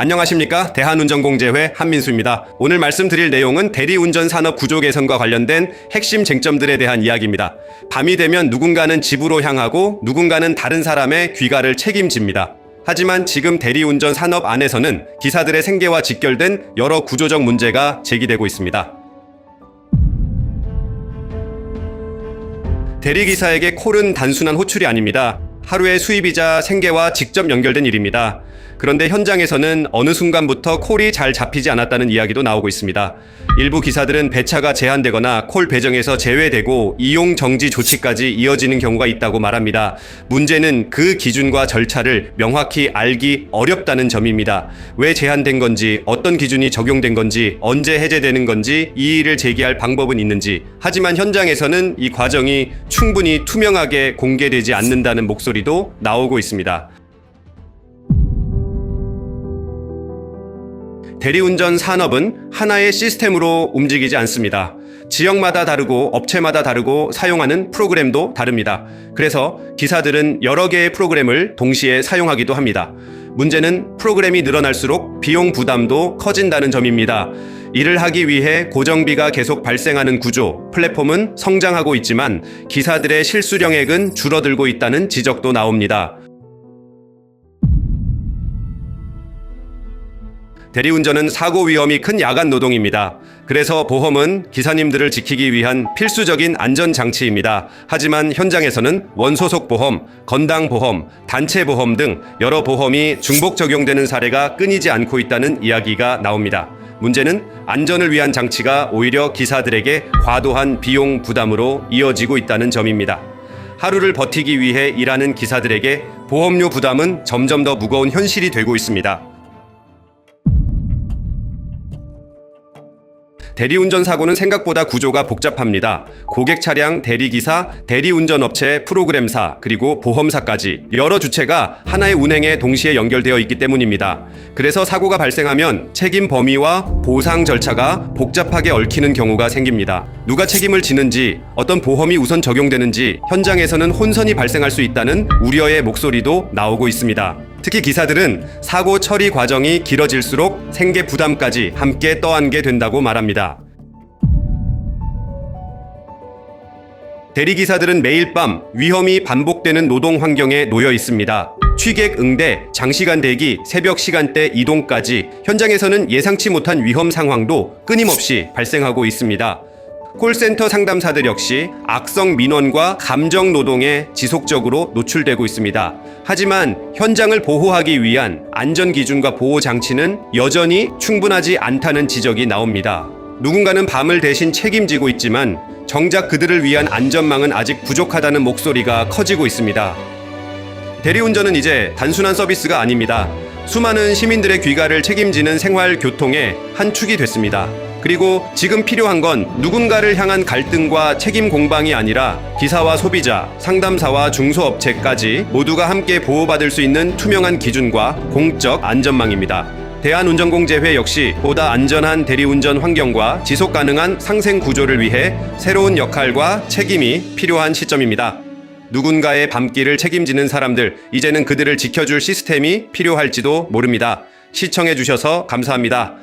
안녕하십니까? 대한운전공제회 한민수입니다. 오늘 말씀드릴 내용은 대리운전 산업 구조 개선과 관련된 핵심 쟁점들에 대한 이야기입니다. 밤이 되면 누군가는 집으로 향하고 누군가는 다른 사람의 귀가를 책임집니다. 하지만 지금 대리운전 산업 안에서는 기사들의 생계와 직결된 여러 구조적 문제가 제기되고 있습니다. 대리기사에게 콜은 단순한 호출이 아닙니다. 하루의 수입이자 생계와 직접 연결된 일입니다. 그런데 현장에서는 어느 순간부터 콜이 잘 잡히지 않았다는 이야기도 나오고 있습니다. 일부 기사들은 배차가 제한되거나 콜 배정에서 제외되고 이용 정지 조치까지 이어지는 경우가 있다고 말합니다. 문제는 그 기준과 절차를 명확히 알기 어렵다는 점입니다. 왜 제한된 건지, 어떤 기준이 적용된 건지, 언제 해제되는 건지 이의를 제기할 방법은 있는지, 하지만 현장에서는 이 과정이 충분히 투명하게 공개되지 않는다는 목소리도 나오고 있습니다. 대리운전 산업은 하나의 시스템으로 움직이지 않습니다. 지역마다 다르고 업체마다 다르고 사용하는 프로그램도 다릅니다. 그래서 기사들은 여러 개의 프로그램을 동시에 사용하기도 합니다. 문제는 프로그램이 늘어날수록 비용 부담도 커진다는 점입니다. 이를 하기 위해 고정비가 계속 발생하는 구조, 플랫폼은 성장하고 있지만 기사들의 실수령액은 줄어들고 있다는 지적도 나옵니다. 대리운전은 사고 위험이 큰 야간 노동입니다. 그래서 보험은 기사님들을 지키기 위한 필수적인 안전장치입니다. 하지만 현장에서는 원소속 보험, 건당 보험, 단체 보험 등 여러 보험이 중복 적용되는 사례가 끊이지 않고 있다는 이야기가 나옵니다. 문제는 안전을 위한 장치가 오히려 기사들에게 과도한 비용 부담으로 이어지고 있다는 점입니다. 하루를 버티기 위해 일하는 기사들에게 보험료 부담은 점점 더 무거운 현실이 되고 있습니다. 대리운전 사고는 생각보다 구조가 복잡합니다. 고객 차량, 대리기사, 대리운전업체, 프로그램사, 그리고 보험사까지 여러 주체가 하나의 운행에 동시에 연결되어 있기 때문입니다. 그래서 사고가 발생하면 책임 범위와 보상 절차가 복잡하게 얽히는 경우가 생깁니다. 누가 책임을 지는지, 어떤 보험이 우선 적용되는지 현장에서는 혼선이 발생할 수 있다는 우려의 목소리도 나오고 있습니다. 특히 기사들은 사고 처리 과정이 길어질수록 생계 부담까지 함께 떠안게 된다고 말합니다. 대리기사들은 매일 밤 위험이 반복되는 노동 환경에 놓여 있습니다. 취객 응대, 장시간 대기, 새벽 시간대 이동까지 현장에서는 예상치 못한 위험 상황도 끊임없이 발생하고 있습니다. 콜센터 상담사들 역시 악성 민원과 감정 노동에 지속적으로 노출되고 있습니다. 하지만 현장을 보호하기 위한 안전 기준과 보호 장치는 여전히 충분하지 않다는 지적이 나옵니다. 누군가는 밤을 대신 책임지고 있지만 정작 그들을 위한 안전망은 아직 부족하다는 목소리가 커지고 있습니다. 대리운전은 이제 단순한 서비스가 아닙니다. 수많은 시민들의 귀가를 책임지는 생활교통의 한 축이 됐습니다. 그리고 지금 필요한 건 누군가를 향한 갈등과 책임 공방이 아니라 기사와 소비자, 상담사와 중소업체까지 모두가 함께 보호받을 수 있는 투명한 기준과 공적 안전망입니다. 대한운전공제회 역시 보다 안전한 대리운전 환경과 지속 가능한 상생 구조를 위해 새로운 역할과 책임이 필요한 시점입니다. 누군가의 밤길을 책임지는 사람들, 이제는 그들을 지켜줄 시스템이 필요할지도 모릅니다. 시청해주셔서 감사합니다.